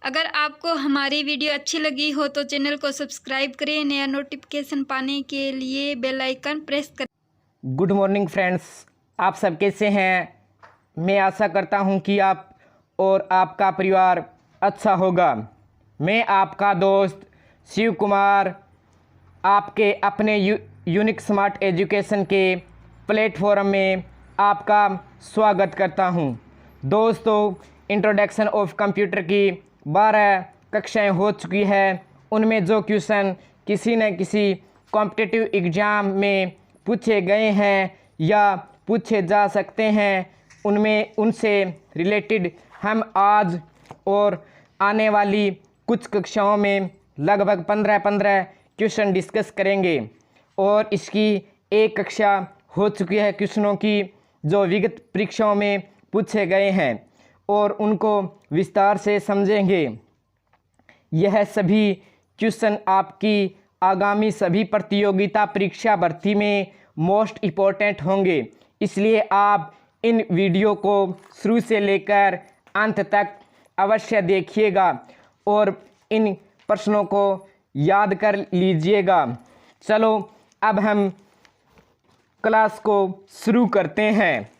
अगर आपको हमारी वीडियो अच्छी लगी हो तो चैनल को सब्सक्राइब करें, नया नोटिफिकेशन पाने के लिए बेल आइकन प्रेस करें। गुड मॉर्निंग फ्रेंड्स, आप सब कैसे हैं? मैं आशा करता हूं कि आप और आपका परिवार अच्छा होगा। मैं आपका दोस्त शिव कुमार आपके अपने यूनिक स्मार्ट एजुकेशन के प्लेटफॉर्म में आपका स्वागत करता हूं। दोस्तों, इंट्रोडक्शन ऑफ कंप्यूटर की 12 कक्षाएं हो चुकी है। उनमें जो क्वेश्चन किसी न किसी कॉम्पिटिटिव एग्ज़ाम में पूछे गए हैं या पूछे जा सकते हैं, उनसे रिलेटेड हम आज और आने वाली कुछ कक्षाओं में लगभग 15 क्वेश्चन डिस्कस करेंगे। और इसकी एक कक्षा हो चुकी है क्वेश्चनों की जो विगत परीक्षाओं में पूछे गए हैं और उनको विस्तार से समझेंगे। यह सभी क्वेश्चन आपकी आगामी सभी प्रतियोगिता परीक्षा भर्ती में मोस्ट इम्पोर्टेंट होंगे, इसलिए आप इन वीडियो को शुरू से लेकर अंत तक अवश्य देखिएगा और इन प्रश्नों को याद कर लीजिएगा। चलो अब हम क्लास को शुरू करते हैं।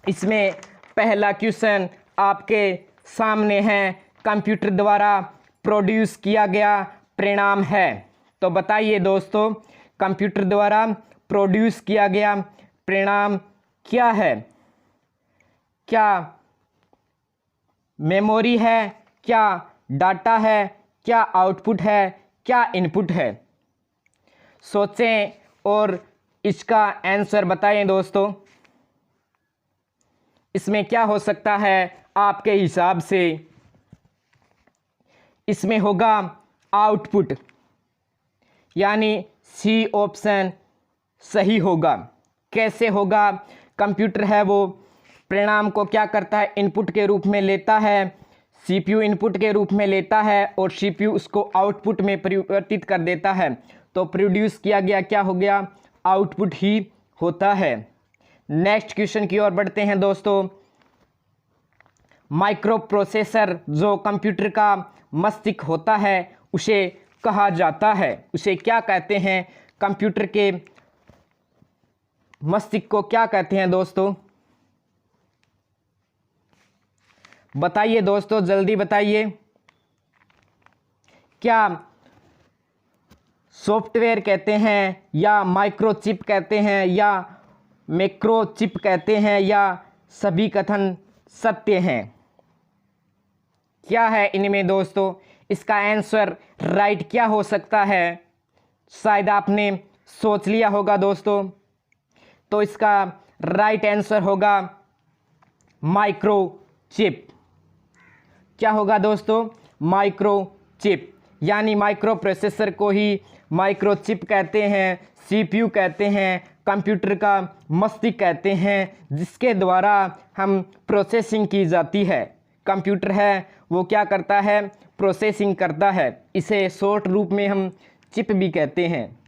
इसमें पहला क्वेश्चन आपके सामने है, कंप्यूटर द्वारा प्रोड्यूस किया गया परिणाम है। तो बताइए दोस्तों, कंप्यूटर द्वारा प्रोड्यूस किया गया परिणाम क्या है? क्या मेमोरी है, क्या डाटा है, क्या आउटपुट है, क्या इनपुट है? सोचें और इसका आंसर बताएं दोस्तों। इसमें क्या हो सकता है आपके हिसाब से? इसमें होगा आउटपुट, यानी सी ऑप्शन सही होगा। कैसे होगा? कंप्यूटर है वो परिणाम को क्या करता है, इनपुट के रूप में लेता है, सीपीयू इनपुट के रूप में लेता है और सीपीयू उसको आउटपुट में परिवर्तित कर देता है। तो प्रोड्यूस किया गया क्या हो गया? आउटपुट ही होता है। नेक्स्ट क्वेश्चन की ओर बढ़ते हैं दोस्तों। माइक्रो प्रोसेसर जो कंप्यूटर का मस्तिष्क होता है उसे कहा जाता है, उसे क्या कहते हैं? कंप्यूटर के मस्तिष्क को क्या कहते हैं दोस्तों? बताइए दोस्तों, जल्दी बताइए। क्या सॉफ्टवेयर कहते हैं या माइक्रोचिप कहते हैं या मैक्रोचिप कहते हैं या सभी कथन सत्य हैं? क्या है इनमें दोस्तों? इसका आंसर राइट क्या हो सकता है? शायद आपने सोच लिया होगा दोस्तों। तो इसका राइट आंसर होगा माइक्रोचिप। क्या होगा दोस्तों? माइक्रोचिप, यानी माइक्रो प्रोसेसर को ही माइक्रोचिप कहते हैं, सीपीयू कहते हैं, कंप्यूटर का मस्तिष्क कहते हैं, जिसके द्वारा हम प्रोसेसिंग की जाती है। कंप्यूटर है वो क्या करता है? प्रोसेसिंग करता है। इसे शॉर्ट रूप में हम चिप भी कहते हैं।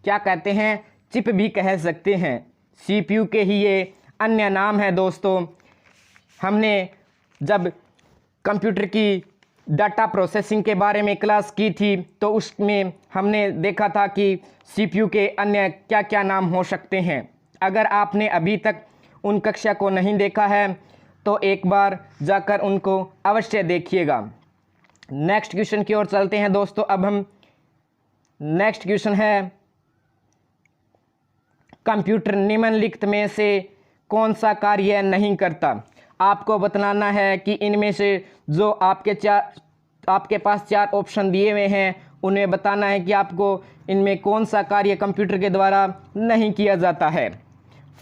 क्या कहते हैं? चिप भी कह सकते हैं। सीपीयू के ही ये अन्य नाम है दोस्तों। हमने जब कंप्यूटर की डाटा प्रोसेसिंग के बारे में क्लास की थी तो उसमें हमने देखा था कि सीपीयू के अन्य क्या क्या नाम हो सकते हैं। अगर आपने अभी तक उन कक्षा को नहीं देखा है तो एक बार जाकर उनको अवश्य देखिएगा। नेक्स्ट क्वेश्चन की ओर चलते हैं दोस्तों। अब हम नेक्स्ट क्वेश्चन है, कंप्यूटर निम्नलिखित में से कौन सा कार्य नहीं करता? आपको बताना है कि इनमें से जो आपके पास 4 ऑप्शन दिए हुए हैं उन्हें बताना है कि आपको इनमें कौन सा कार्य कंप्यूटर के द्वारा नहीं किया जाता है।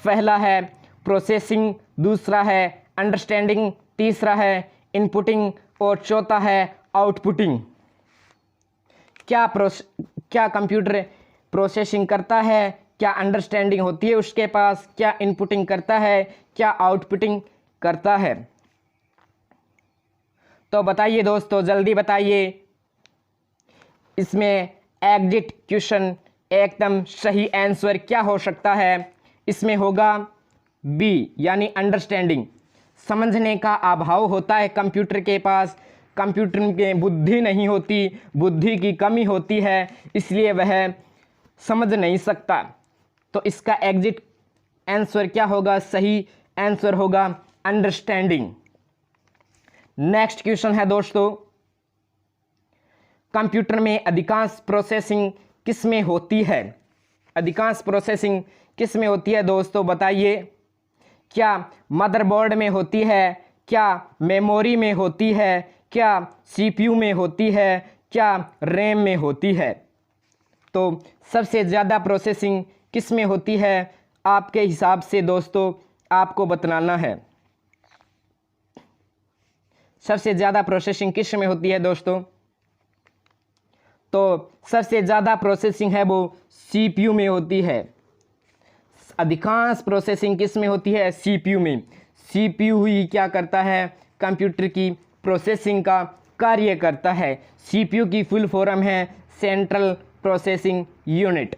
पहला है प्रोसेसिंग, दूसरा है अंडरस्टैंडिंग, तीसरा है इनपुटिंग और चौथा है आउटपुटिंग। क्या कंप्यूटर प्रोसेसिंग करता है? क्या अंडरस्टैंडिंग होती है उसके पास? क्या इनपुटिंग करता है? क्या आउटपुटिंग करता है? तो बताइए दोस्तों, जल्दी बताइए। इसमें एग्जिट क्वेश्चन एकदम सही आंसर क्या हो सकता है? इसमें होगा बी, यानी अंडरस्टैंडिंग। समझने का अभाव होता है कंप्यूटर के पास, कंप्यूटर में बुद्धि नहीं होती, बुद्धि की कमी होती है, इसलिए वह समझ नहीं सकता। तो इसका एग्जिट आंसर क्या होगा? सही आंसर होगा अंडरस्टैंडिंग। नेक्स्ट क्वेश्चन है दोस्तों, कंप्यूटर में अधिकांश प्रोसेसिंग किस में होती है? अधिकांश प्रोसेसिंग किस में होती है दोस्तों, बताइए। क्या मदरबोर्ड में होती है? क्या मेमोरी में होती है? क्या सीपीयू में होती है? क्या रैम में होती है? तो सबसे ज़्यादा प्रोसेसिंग किस में होती है आपके हिसाब से दोस्तों, आपको बताना है। सबसे ज़्यादा प्रोसेसिंग किस में होती है दोस्तों? तो सबसे ज़्यादा प्रोसेसिंग है वो सीपीयू में होती है। अधिकांश प्रोसेसिंग किस में होती है? सीपीयू में। सीपीयू ही क्या करता है? कंप्यूटर की प्रोसेसिंग का कार्य करता है। सीपीयू की फुल फॉर्म है सेंट्रल प्रोसेसिंग यूनिट।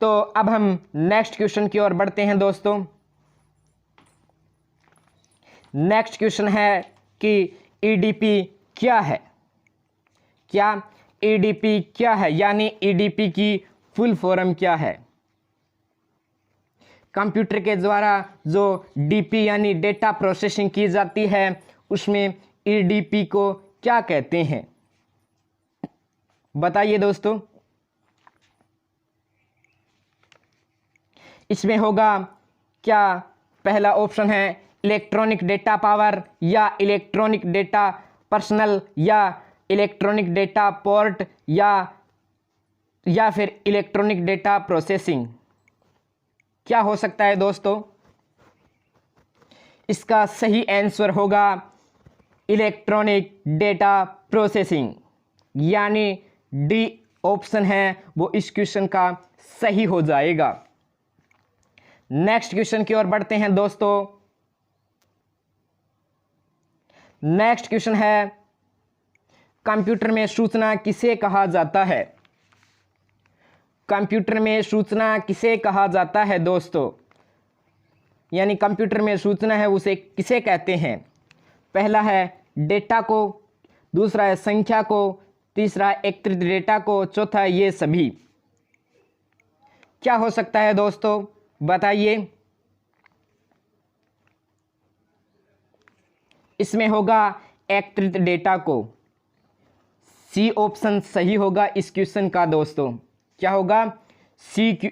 तो अब हम नेक्स्ट क्वेश्चन की ओर बढ़ते हैं दोस्तों। नेक्स्ट क्वेश्चन है कि ईडीपी क्या है? क्या ईडीपी क्या है, यानी ईडीपी की फुल फॉर्म क्या है? कंप्यूटर के द्वारा जो डीपी यानी डेटा प्रोसेसिंग की जाती है उसमें ईडीपी को क्या कहते हैं, बताइए दोस्तों। इसमें होगा क्या? पहला ऑप्शन है इलेक्ट्रॉनिक डेटा पावर, या इलेक्ट्रॉनिक डेटा पर्सनल, या इलेक्ट्रॉनिक डेटा पोर्ट, या फिर इलेक्ट्रॉनिक डेटा प्रोसेसिंग। क्या हो सकता है दोस्तों? इसका सही आंसर होगा इलेक्ट्रॉनिक डेटा प्रोसेसिंग, यानी डी ऑप्शन है वो इस क्वेश्चन का सही हो जाएगा। नेक्स्ट क्वेश्चन की ओर बढ़ते हैं दोस्तों। नेक्स्ट क्वेश्चन है कंप्यूटर में सूचना किसे कहा जाता है? कंप्यूटर में सूचना किसे कहा जाता है दोस्तों, यानी कंप्यूटर में सूचना है उसे किसे कहते हैं? पहला है डेटा को, दूसरा है संख्या को, तीसरा है एकत्रित डेटा को, चौथा है ये सभी। क्या हो सकता है दोस्तों, बताइए। इसमें होगा एकत्रित डेटा को। सी ऑप्शन सही होगा इस क्वेश्चन का दोस्तों। क्या होगा? सी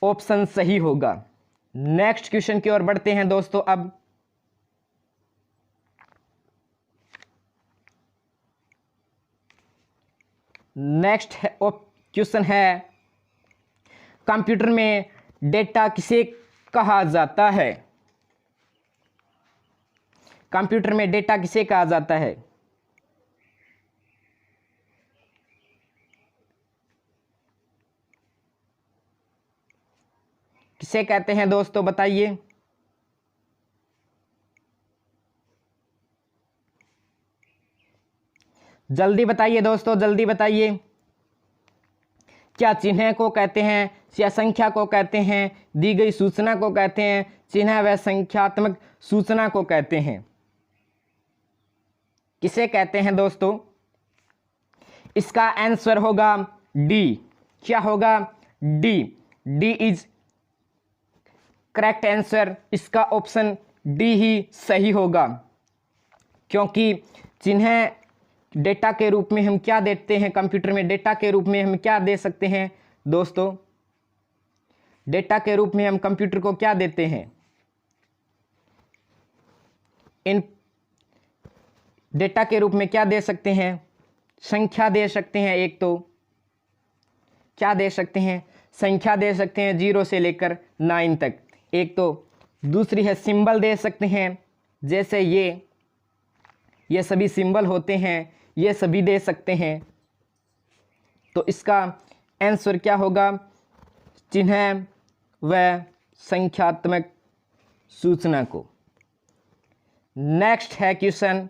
ऑप्शन सही होगा। नेक्स्ट क्वेश्चन की ओर बढ़ते हैं दोस्तों। अब नेक्स्ट क्वेश्चन है कंप्यूटर में डेटा किसे कहा जाता है? कंप्यूटर में डेटा किसे कहा जाता है? किसे कहते हैं दोस्तों, बताइए। जल्दी बताइए दोस्तों, जल्दी बताइए। क्या चिन्ह को कहते हैं, या संख्या को कहते हैं, दी गई सूचना को कहते हैं, चिन्ह व संख्यात्मक सूचना को कहते हैं? किसे कहते हैं दोस्तों? इसका आंसर होगा डी। क्या होगा? D. D is correct answer. इसका ऑप्शन डी ही सही होगा, क्योंकि चिन्ह डेटा के रूप में हम क्या देते हैं? कंप्यूटर में डेटा के रूप में हम क्या दे सकते हैं दोस्तों? डेटा के रूप में हम कंप्यूटर को क्या देते हैं? इन डेटा के रूप में क्या दे सकते हैं? संख्या दे सकते हैं। एक तो क्या दे सकते हैं? संख्या दे सकते हैं 0 से लेकर 9 तक। एक तो दूसरी है सिंबल दे सकते हैं, जैसे ये सभी सिंबल होते हैं, ये सभी दे सकते हैं। तो इसका आंसर क्या होगा? चिन्ह व संख्यात्मक सूचना को। नेक्स्ट है क्वेश्चन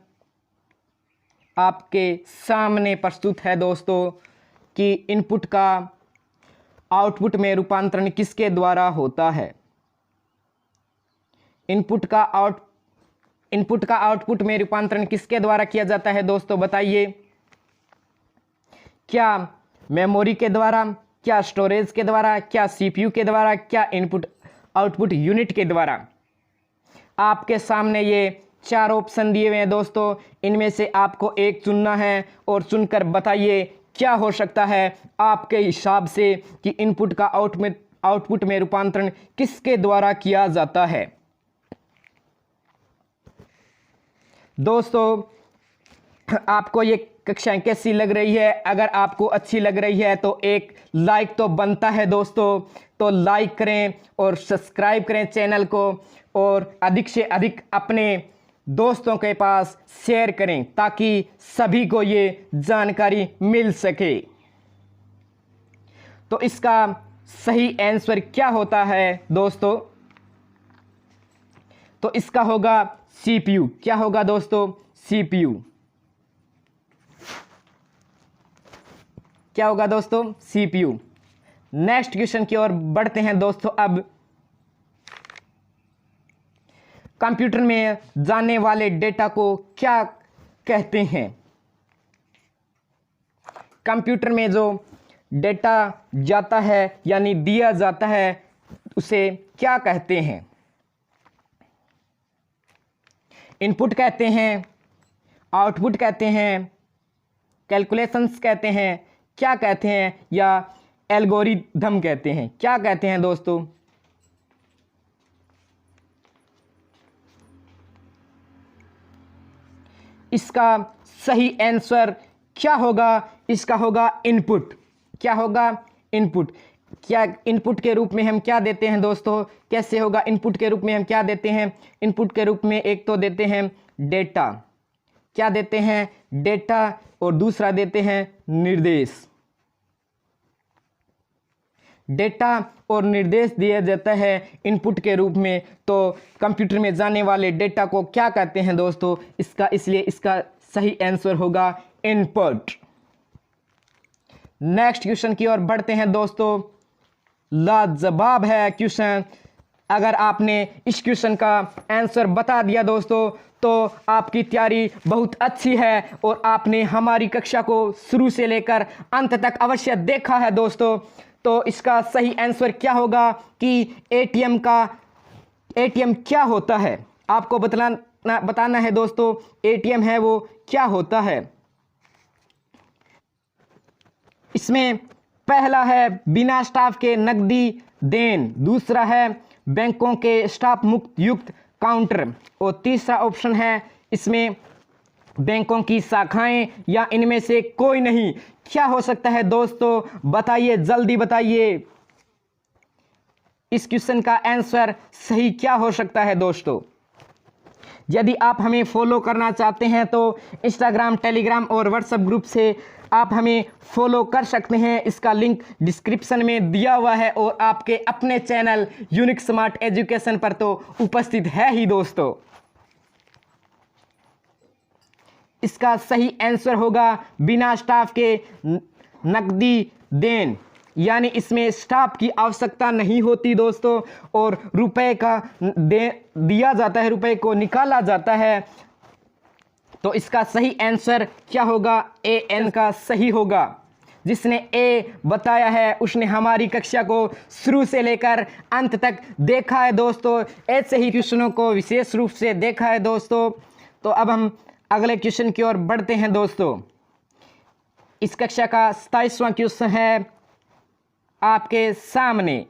आपके सामने प्रस्तुत है दोस्तों कि इनपुट का आउटपुट में रूपांतरण किसके द्वारा होता है? इनपुट का इनपुट का आउटपुट में रूपांतरण किसके द्वारा किया जाता है दोस्तों बताइए? क्या मेमोरी के द्वारा, क्या स्टोरेज के द्वारा, क्या सीपीयू के द्वारा, क्या इनपुट आउटपुट यूनिट के द्वारा? आपके सामने ये 4 ऑप्शन दिए हुए हैं दोस्तों, इनमें से आपको एक चुनना है और चुनकर बताइए क्या हो सकता है आपके हिसाब से कि इनपुट का आउटपुट में रूपांतरण किसके द्वारा किया जाता है। दोस्तों आपको ये कक्षाएं कैसी लग रही है? अगर आपको अच्छी लग रही है तो एक लाइक तो बनता है दोस्तों, तो लाइक करें और सब्सक्राइब करें चैनल को, और अधिक से अधिक अपने दोस्तों के पास शेयर करें ताकि सभी को ये जानकारी मिल सके। तो इसका सही आंसर क्या होता है दोस्तों? तो इसका होगा सीपीयू। क्या होगा दोस्तों? सीपीयू। क्या होगा दोस्तों? सीपीयू। नेक्स्ट क्वेश्चन की ओर बढ़ते हैं दोस्तों। अब कंप्यूटर में जाने वाले डेटा को क्या कहते हैं? कंप्यूटर में जो डेटा जाता है यानी दिया जाता है उसे क्या कहते हैं? इनपुट कहते हैं, आउटपुट कहते हैं, कैलकुलेशंस कहते हैं, क्या कहते हैं, या एल्गोरिथम कहते हैं? क्या कहते हैं दोस्तों? इसका सही आंसर क्या होगा? इसका होगा इनपुट। क्या होगा? इनपुट। क्या इनपुट के रूप में हम क्या देते हैं दोस्तों? कैसे होगा? इनपुट के रूप में हम क्या देते हैं? इनपुट के रूप में एक तो देते हैं डेटा। क्या देते हैं? डेटा। और दूसरा देते हैं निर्देश। डेटा और निर्देश दिया जाता है इनपुट के रूप में। तो कंप्यूटर में जाने वाले डेटा को क्या कहते हैं दोस्तों? इसलिए इसका सही आंसर होगा इनपुट। नेक्स्ट क्वेश्चन की ओर बढ़ते हैं दोस्तों। लाजवाब है क्वेश्चन। अगर आपने इस क्वेश्चन का आंसर बता दिया दोस्तों तो आपकी तैयारी बहुत अच्छी है और आपने हमारी कक्षा को शुरू से लेकर अंत तक अवश्य देखा है दोस्तों। तो इसका सही आंसर क्या होगा कि एटीएम क्या होता है? आपको बताना है दोस्तों, एटीएम है वो क्या होता है। इसमें पहला है बिना स्टाफ के नकदी देन, दूसरा है बैंकों के स्टाफ मुक्त युक्त काउंटर, और तीसरा ऑप्शन है इसमें बैंकों की शाखाएं या इनमें से कोई नहीं। क्या हो सकता है दोस्तों? बताइए, जल्दी बताइए। इस क्वेश्चन का आंसर सही क्या हो सकता है दोस्तों? यदि आप हमें फॉलो करना चाहते हैं तो इंस्टाग्राम, टेलीग्राम और व्हाट्सएप ग्रुप से आप हमें फॉलो कर सकते हैं। इसका लिंक डिस्क्रिप्शन में दिया हुआ है और आपके अपने चैनल यूनिक स्मार्ट एजुकेशन पर तो उपस्थित है ही दोस्तों। इसका सही आंसर होगा बिना स्टाफ के नकदी देन, यानी इसमें स्टाफ की आवश्यकता नहीं होती दोस्तों और रुपए का दिया जाता है, रुपए को निकाला जाता है। तो इसका सही आंसर क्या होगा? ए एन का सही होगा। जिसने ए बताया है उसने हमारी कक्षा को शुरू से लेकर अंत तक देखा है दोस्तों। ऐसे ही क्वेश्चनों को विशेष रूप से देखा है दोस्तों। तो अब हम अगले क्वेश्चन की ओर बढ़ते हैं दोस्तों। इस कक्षा का 27वां क्वेश्चन है आपके सामने।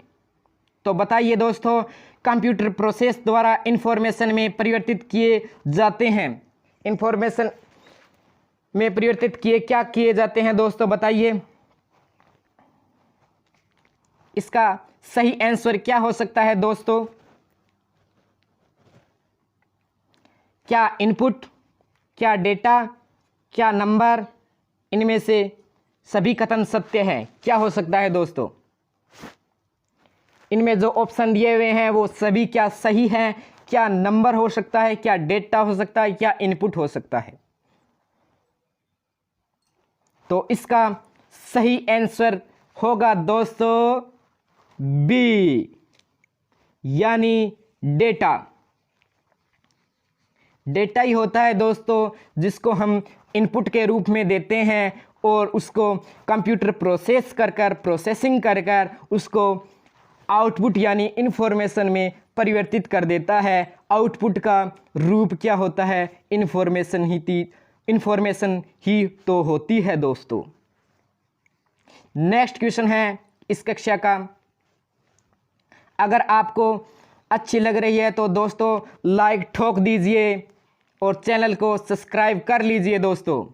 तो बताइए दोस्तों, कंप्यूटर प्रोसेस द्वारा इंफॉर्मेशन में परिवर्तित किए जाते हैं। इंफॉर्मेशन में परिवर्तित क्या किए जाते हैं दोस्तों? बताइए। इसका सही आंसर क्या हो सकता है दोस्तों? क्या इनपुट, क्या डेटा, क्या नंबर, इनमें से सभी कथन सत्य है? क्या हो सकता है दोस्तों? इनमें जो ऑप्शन दिए हुए हैं वो सभी क्या सही हैं? क्या नंबर हो सकता है, क्या डेटा हो सकता है, क्या इनपुट हो सकता है? तो इसका सही आंसर होगा दोस्तों बी, यानी डेटा। डेटा ही होता है दोस्तों, जिसको हम इनपुट के रूप में देते हैं और उसको कंप्यूटर प्रोसेसिंग कर कर उसको आउटपुट यानी इन्फॉर्मेशन में परिवर्तित कर देता है। आउटपुट का रूप क्या होता है? इन्फॉर्मेशन ही तो होती है दोस्तों। नेक्स्ट क्वेश्चन है इस कक्षा का। अगर आपको अच्छी लग रही है तो दोस्तों लाइक ठोक दीजिए और चैनल को सब्सक्राइब कर लीजिए दोस्तों।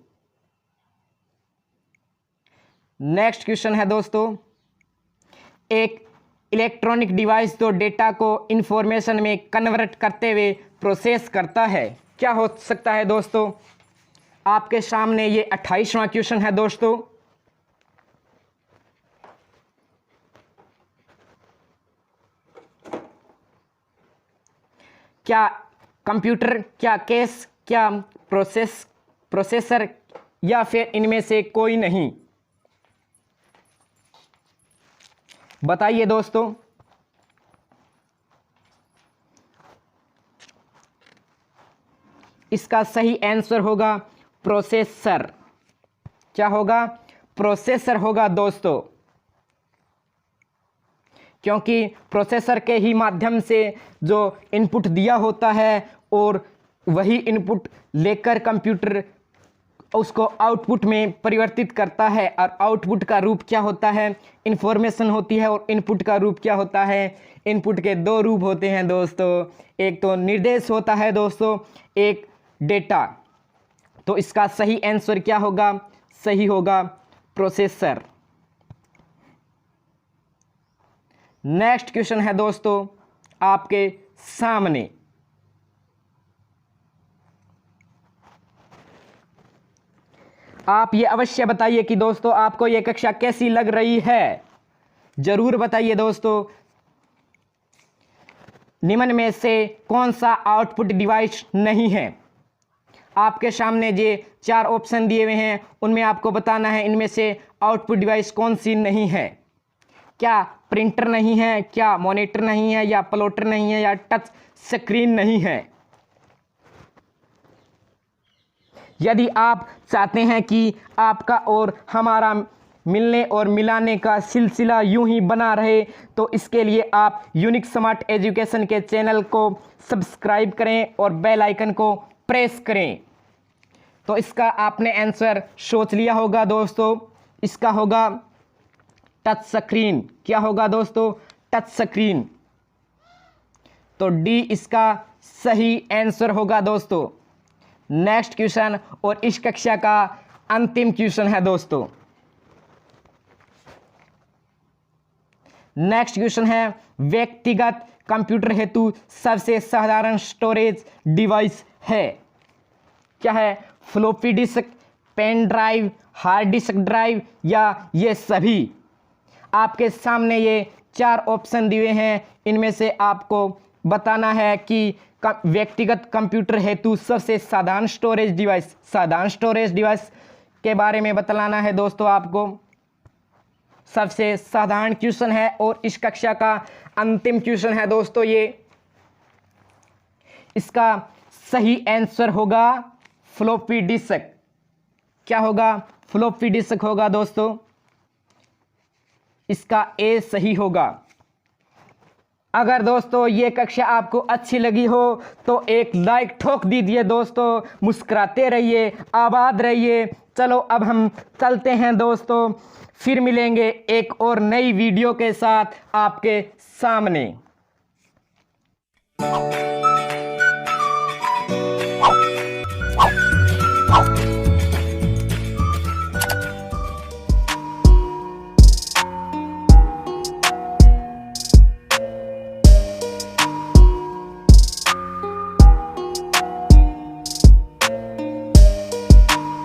नेक्स्ट क्वेश्चन है दोस्तों, एक इलेक्ट्रॉनिक डिवाइस तो डेटा को इंफॉर्मेशन में कन्वर्ट करते हुए प्रोसेस करता है, क्या हो सकता है दोस्तों? आपके सामने ये 28वां क्वेश्चन है दोस्तों। क्या कंप्यूटर, क्या केस, क्या प्रोसेसर या फिर इनमें से कोई नहीं? बताइए दोस्तों। इसका सही आंसर होगा प्रोसेसर। क्या होगा? प्रोसेसर होगा दोस्तों, क्योंकि प्रोसेसर के ही माध्यम से जो इनपुट दिया होता है और वही इनपुट लेकर कंप्यूटर उसको आउटपुट में परिवर्तित करता है। और आउटपुट का रूप क्या होता है? इंफॉर्मेशन होती है। और इनपुट का रूप क्या होता है? इनपुट के दो रूप होते हैं दोस्तों, एक तो निर्देश होता है दोस्तों, एक डेटा। तो इसका सही आंसर क्या होगा? सही होगा प्रोसेसर। नेक्स्ट क्वेश्चन है दोस्तों आपके सामने। आप ये अवश्य बताइए कि दोस्तों आपको ये कक्षा कैसी लग रही है, जरूर बताइए दोस्तों। निम्न में से कौन सा आउटपुट डिवाइस नहीं है? आपके सामने ये 4 ऑप्शन दिए हुए हैं, उनमें आपको बताना है इनमें से आउटपुट डिवाइस कौन सी नहीं है। क्या प्रिंटर नहीं है, क्या मॉनिटर नहीं है, या प्लॉटर नहीं है, या टच स्क्रीन नहीं है? यदि आप चाहते हैं कि आपका और हमारा मिलने और मिलाने का सिलसिला यूं ही बना रहे, तो इसके लिए आप यूनिक स्मार्ट एजुकेशन के चैनल को सब्सक्राइब करें और बेल आइकन को प्रेस करें। तो इसका आपने आंसर सोच लिया होगा दोस्तों, इसका होगा टच स्क्रीन। क्या होगा दोस्तों? Touch screen. तो डी इसका सही आंसर होगा दोस्तों। नेक्स्ट क्वेश्चन और इस कक्षा का अंतिम क्वेश्चन है दोस्तों। नेक्स्ट क्वेश्चन है, व्यक्तिगत कंप्यूटर हेतु सबसे साधारण स्टोरेज डिवाइस है। क्या है? Floppy disk, pen drive, hard disk drive, या ये सभी? आपके सामने ये 4 ऑप्शन दिए हैं, इनमें से आपको बताना है कि व्यक्तिगत कंप्यूटर हेतु सबसे साधारण स्टोरेज डिवाइस के बारे में बतलाना है दोस्तों आपको। सबसे साधारण क्वेश्चन है और इस कक्षा का अंतिम क्वेश्चन है दोस्तों ये। इसका सही आंसर होगा फ्लॉपी डिस्क। क्या होगा? फ्लॉपी डिस्क होगा दोस्तों। इसका ए सही होगा। अगर दोस्तों ये कक्षा आपको अच्छी लगी हो तो एक लाइक ठोक दीजिए दोस्तों। मुस्कुराते रहिए, आबाद रहिए। चलो अब हम चलते हैं दोस्तों, फिर मिलेंगे एक और नई वीडियो के साथ आपके सामने।